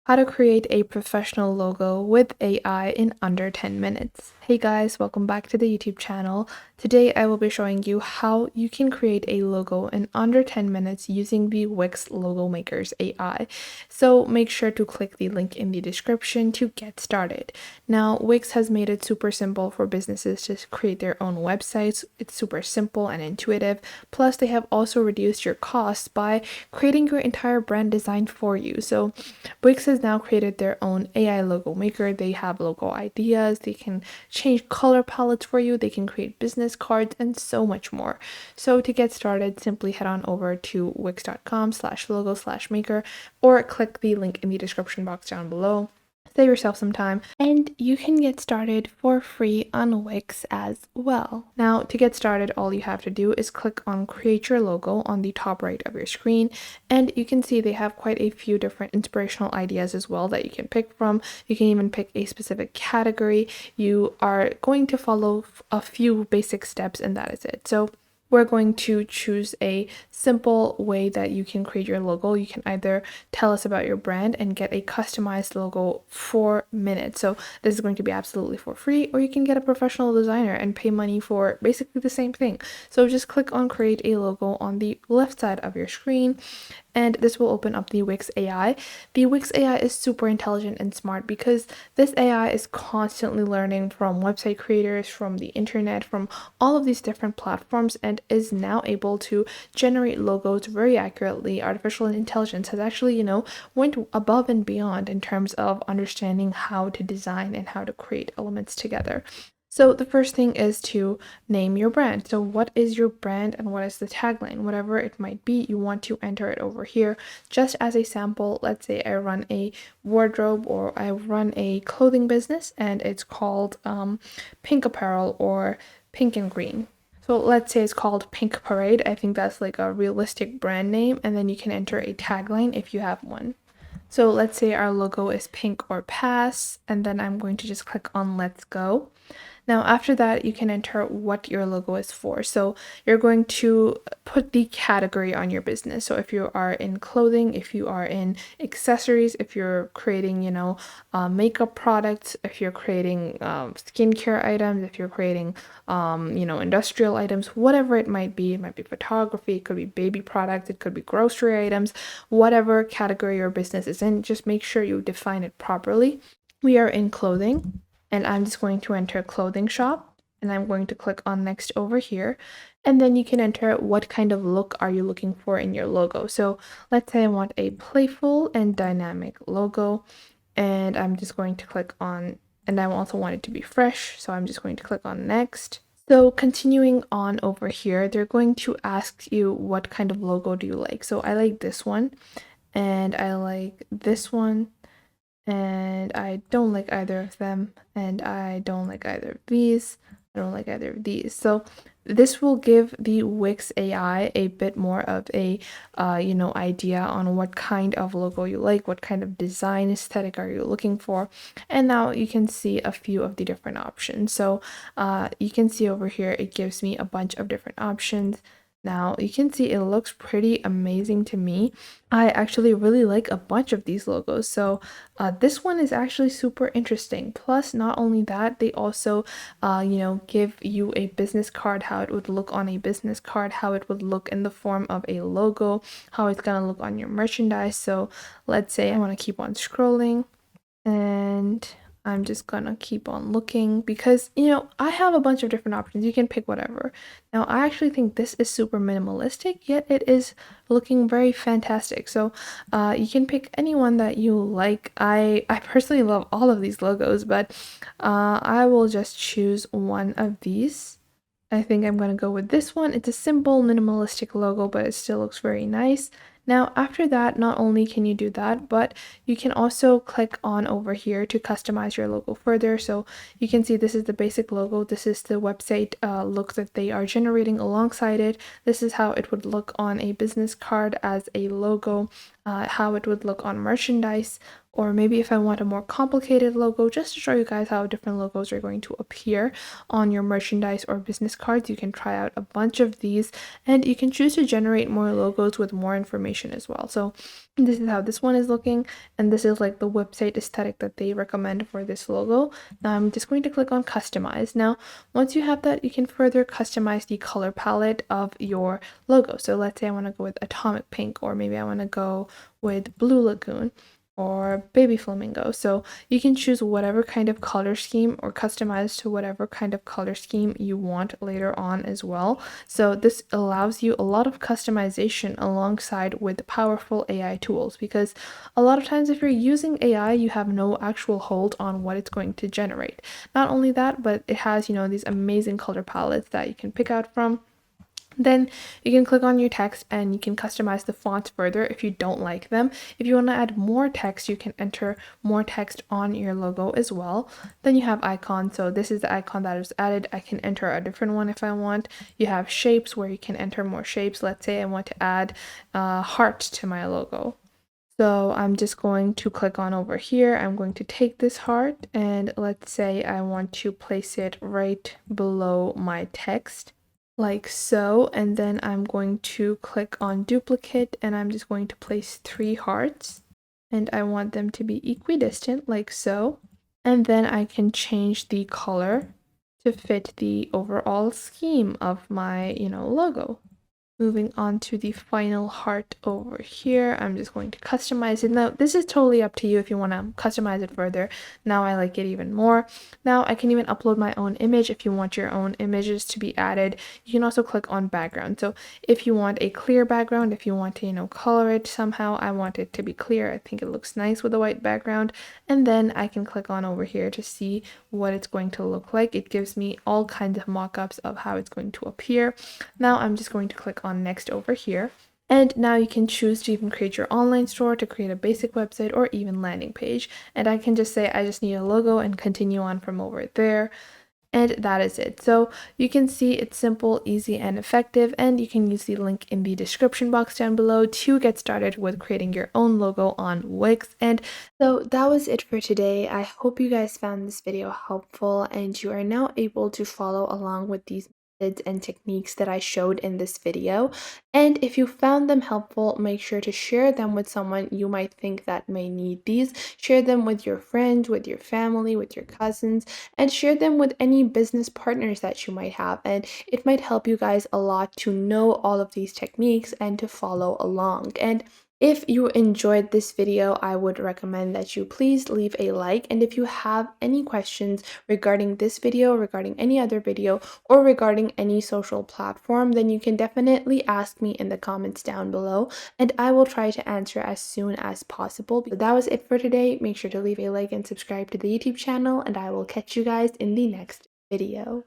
How to create a professional logo with AI in under 10 minutes. Hey guys, welcome back to the YouTube channel. Today I will be showing you how you can create a logo in under 10 minutes using the Wix Logo Makers AI. So make sure to click the link in the description to get started. Now, Wix has made it super simple for businesses to create their own websites. It's super simple and intuitive. Plus, they have also reduced your costs by creating your entire brand design for you. So Wix has now created their own AI logo maker. They have logo ideas, they can change color palettes for you, they can create business cards, and so much more. So to get started, simply head on over to wix.com/logo/maker or click the link in the description box down below. Save yourself some time and you can get started for free on Wix as well. Now, to get started, all you have to do is click on create your logo on the top right of your screen, and you can see they have quite a few different inspirational ideas as well that you can pick from. You can even pick a specific category. You are going to follow a few basic steps and that is it. So we're going to choose a simple way that you can create your logo. You can either tell us about your brand and get a customized logo for minutes. So this is going to be absolutely for free, or you can get a professional designer and pay money for basically the same thing. So just click on create a logo on the left side of your screen, and this will open up the Wix AI. The Wix AI is super intelligent and smart because this AI is constantly learning from website creators, from the internet, from all of these different platforms, and is now able to generate logos very accurately. Artificial intelligence has actually, went above and beyond in terms of understanding how to design and how to create elements together. So the first thing is to name your brand. So what is your brand and what is the tagline? Whatever it might be, you want to enter it over here. Just as a sample, let's say I run a wardrobe or I run a clothing business and it's called Pink Apparel or Pink and Green. So let's say it's called Pink Parade. I think that's like a realistic brand name, and then you can enter a tagline if you have one. So let's say our logo is pink or pass, and then I'm going to just click on let's go. Now, after that, you can enter what your logo is for. So you're going to put the category on your business. So if you are in clothing, if you are in accessories, if you're creating, makeup products, if you're creating skincare items, if you're creating, industrial items, whatever it might be photography, it could be baby products, it could be grocery items, whatever category your business is in, just make sure you define it properly. We are in clothing, and I'm just going to enter clothing shop, and I'm going to click on next over here, and then you can enter what kind of look are you looking for in your logo. So let's say I want a playful and dynamic logo, and I'm just going to click on, and I also want it to be fresh, so I'm just going to click on next. So continuing on over here, they're going to ask you what kind of logo do you like. So I like this one, and I like this one, and I don't like either of them, and I don't like either of these. I don't like either of these. So this will give the Wix AI a bit more of a idea on what kind of logo you like, what kind of design aesthetic are you looking for. And now you can see a few of the different options. So you can see over here it gives me a bunch of different options. Now you can see it looks pretty amazing to me. I actually really like a bunch of these logos. So this one is actually super interesting. Plus, not only that, they also, give you a business card, how it would look on a business card, how it would look in the form of a logo, how it's gonna look on your merchandise. So let's say I want to keep on scrolling, and I'm just gonna keep on looking because, I have a bunch of different options. You can pick whatever. Now, I actually think this is super minimalistic, yet it is looking very fantastic. So you can pick any one that you like. I personally love all of these logos, but I will just choose one of these. I think I'm going to go with this one. It's a simple minimalistic logo, but it still looks very nice. Now, after that, not only can you do that, but you can also click on over here to customize your logo further. So you can see this is the basic logo. This is the website look that they are generating alongside it. This is how it would look on a business card as a logo, how it would look on merchandise, or maybe if I want a more complicated logo, just to show you guys how different logos are going to appear on your merchandise or business cards, you can try out a bunch of these, and you can choose to generate more logos with more information as well. So This is how this one is looking, and this is like the website aesthetic that they recommend for this logo. Now I'm just going to click on customize. Now once you have that, you can further customize the color palette of your logo. So let's say I want to go with atomic pink, or maybe I want to go with blue lagoon or baby flamingo. So you can choose whatever kind of color scheme or customize to whatever kind of color scheme you want later on as well. So this allows you a lot of customization alongside with powerful AI tools, because a lot of times if you're using AI, you have no actual hold on what it's going to generate. Not only that, but it has, these amazing color palettes that you can pick out from. Then you can click on your text and you can customize the fonts further if you don't like them. If you want to add more text, you can enter more text on your logo as well. Then you have icons. So this is the icon that is added. I can enter a different one if I want. You have shapes where you can enter more shapes. Let's say I want to add a heart to my logo. So I'm just going to click on over here. I'm going to take this heart and let's say I want to place it right below my text, like so, and then I'm going to click on duplicate and I'm just going to place 3 hearts, and I want them to be equidistant like so, and then I can change the color to fit the overall scheme of my logo. Moving on to the final heart over here, I'm just going to customize it. Now, this is totally up to you if you want to customize it further. Now I like it even more. Now I can even upload my own image if you want your own images to be added. You can also click on background. So if you want a clear background, if you want to, color it somehow, I want it to be clear. I think it looks nice with a white background. And then I can click on over here to see what it's going to look like. It gives me all kinds of mock-ups of how it's going to appear. Now I'm just going to click on next over here, and now you can choose to even create your online store, to create a basic website, or even landing page. And I can just say I just need a logo and continue on from over there, and that is it. So you can see it's simple, easy, and effective, and you can use the link in the description box down below to get started with creating your own logo on Wix. And so that was it for today. I hope you guys found this video helpful and you are now able to follow along with these methods and techniques that I showed in this video. And if you found them helpful, make sure to share them with someone you might think that may need these. Share them with your friends, with your family, with your cousins, and share them with any business partners that you might have. And it might help you guys a lot to know all of these techniques and to follow along. And if you enjoyed this video, I would recommend that you please leave a like. And if you have any questions regarding this video, regarding any other video, or regarding any social platform, then you can definitely ask me in the comments down below, and I will try to answer as soon as possible. So that was it for today. Make sure to leave a like and subscribe to the YouTube channel, and I will catch you guys in the next video.